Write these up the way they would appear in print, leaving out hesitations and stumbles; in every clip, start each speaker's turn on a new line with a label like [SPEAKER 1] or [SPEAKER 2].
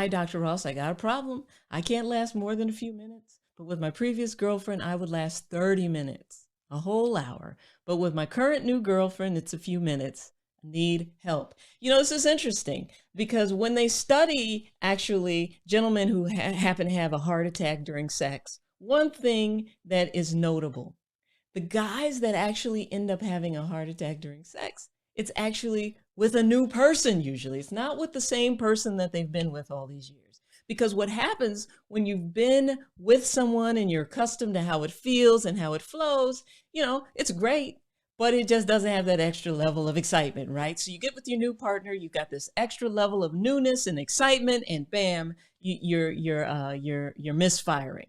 [SPEAKER 1] hi, Dr. Ross, I got a problem. I can't last more than a few minutes. But with my previous girlfriend, I would last 30 minutes, a whole hour. But with my current new girlfriend, it's a few minutes. I need help. This is interesting because when they study actually gentlemen who happen to have a heart attack during sex, one thing that is notable, the guys that actually end up having a heart attack during sex, it's actually with a new person usually. It's not with the same person that they've been with all these years. Because what happens when you've been with someone and you're accustomed to how it feels and how it flows, it's great, but it just doesn't have that extra level of excitement, right? So you get with your new partner, you've got this extra level of newness and excitement, and bam, you're misfiring.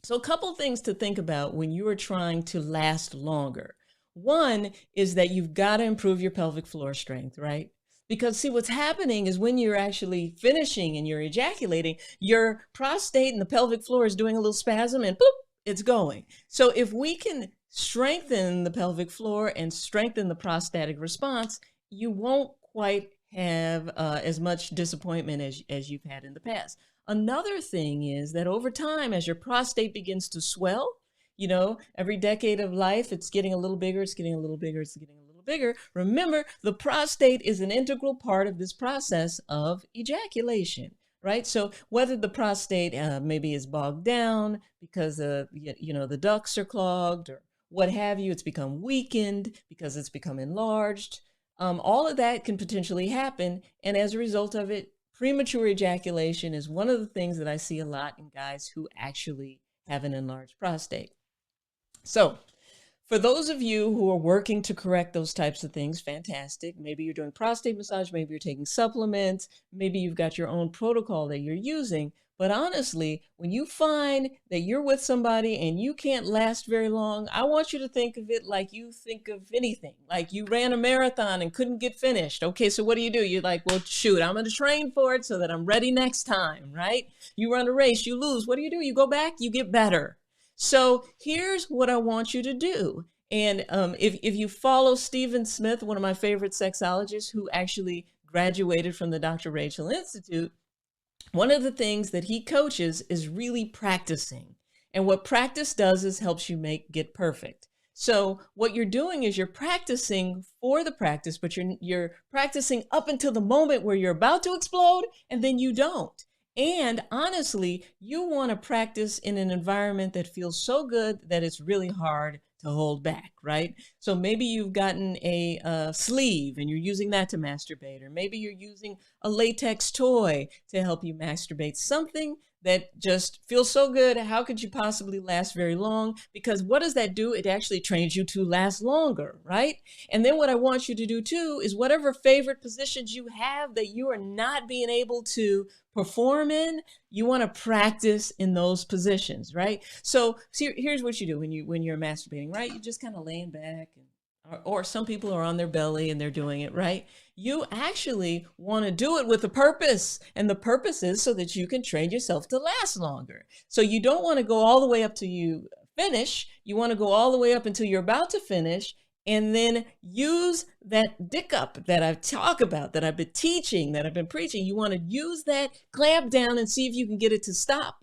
[SPEAKER 1] So a couple things to think about when you are trying to last longer. One is that you've got to improve your pelvic floor strength, right? Because see, what's happening is when you're actually finishing and you're ejaculating, your prostate and the pelvic floor is doing a little spasm and boop, it's going. So if we can strengthen the pelvic floor and strengthen the prostatic response, you won't quite have as much disappointment as you've had in the past. Another thing is that over time, as your prostate begins to swell, every decade of life, it's getting a little bigger, it's getting a little bigger, it's getting a little bigger. Remember, the prostate is an integral part of this process of ejaculation, right? So whether the prostate maybe is bogged down because the ducts are clogged or what have you, it's become weakened because it's become enlarged. All of that can potentially happen. And as a result of it, premature ejaculation is one of the things that I see a lot in guys who actually have an enlarged prostate. So for those of you who are working to correct those types of things, fantastic. Maybe you're doing prostate massage, maybe you're taking supplements, maybe you've got your own protocol that you're using. But honestly, when you find that you're with somebody and you can't last very long, I want you to think of it like you think of anything. Like you ran a marathon and couldn't get finished. Okay, so what do? You're like, well, shoot, I'm going to train for it so that I'm ready next time, right? You run a race, you lose. What do? You go back, you get better. So here's what I want you to do. And if you follow Stephen Smith, one of my favorite sexologists who actually graduated from the Dr. Rachael Institute, one of the things that he coaches is really practicing. And what practice does is helps you get perfect. So what you're doing is you're practicing for the practice, but you're practicing up until the moment where you're about to explode and then you don't. And honestly, you want to practice in an environment that feels so good that it's really hard to hold back, right? So maybe you've gotten a sleeve and you're using that to masturbate, or maybe you're using a latex toy to help you masturbate, something that just feels so good. How could you possibly last very long? Because what does that do? It actually trains you to last longer, right? And then what I want you to do too is whatever favorite positions you have that you are not being able to perform in, you want to practice in those positions, right? So here's what you do when you're masturbating, right? You're just kind of laying back, or some people are on their belly and they're doing it, right? You actually want to do it with a purpose. And the purpose is so that you can train yourself to last longer. So you don't want to go all the way up till you finish. You want to go all the way up until you're about to finish, and then use that dick up that I've talked about, that I've been teaching, that I've been preaching. You want to use that, clamp down and see if you can get it to stop.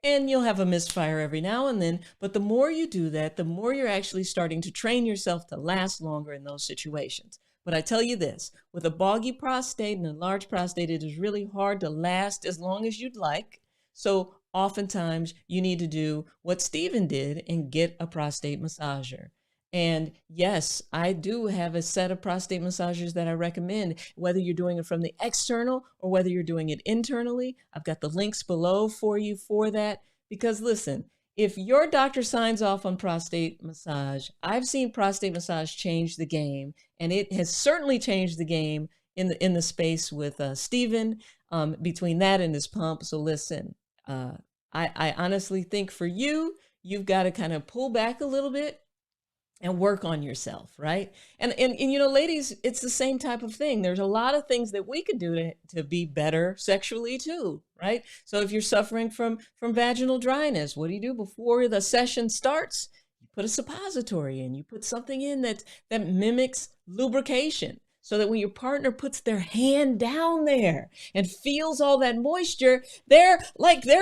[SPEAKER 1] And you'll have a misfire every now and then. But the more you do that, the more you're actually starting to train yourself to last longer in those situations. But I tell you this, with a boggy prostate and a large prostate, it is really hard to last as long as you'd like. So oftentimes you need to do what Stephen did and get a prostate massager. And yes, I do have a set of prostate massagers that I recommend, whether you're doing it from the external or whether you're doing it internally. I've got the links below for you for that. Because listen, if your doctor signs off on prostate massage, I've seen prostate massage change the game, and it has certainly changed the game in the space with Stephen, between that and his pump. So listen, I honestly think for you, you've got to kind of pull back a little bit and work on yourself, right? And ladies, it's the same type of thing. There's a lot of things that we could do to be better sexually too, right? So if you're suffering from vaginal dryness, what do you do before the session starts? You put a suppository in. You put something in that mimics lubrication. so that when your partner puts their hand down there and feels all that moisture, they're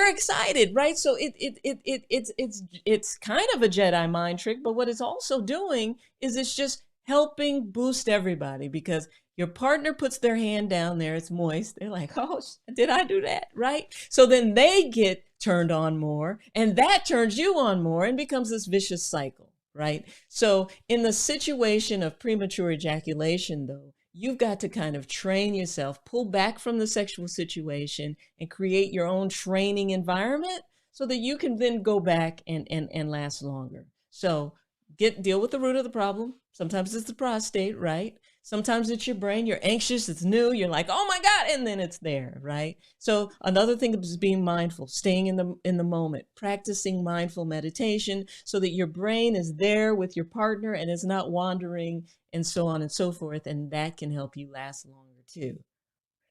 [SPEAKER 1] excited, right? So it's kind of a Jedi mind trick, but what it's also doing is it's just helping boost everybody, because your partner puts their hand down there, it's moist. They're like, oh, did I do that? Right? So then they get turned on more, and that turns you on more, and becomes this vicious cycle, right? So in the situation of premature ejaculation, though, you've got to kind of train yourself, pull back from the sexual situation, and create your own training environment so that you can then go back and last longer. So deal with the root of the problem. Sometimes it's the prostate, right? Sometimes it's your brain. You're anxious. It's new. You're like, oh my God. And then it's there, right? So another thing is being mindful, staying in the moment, practicing mindful meditation so that your brain is there with your partner and is not wandering, and so on and so forth. And that can help you last longer too.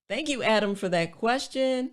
[SPEAKER 1] Thank you, Adam, for that question.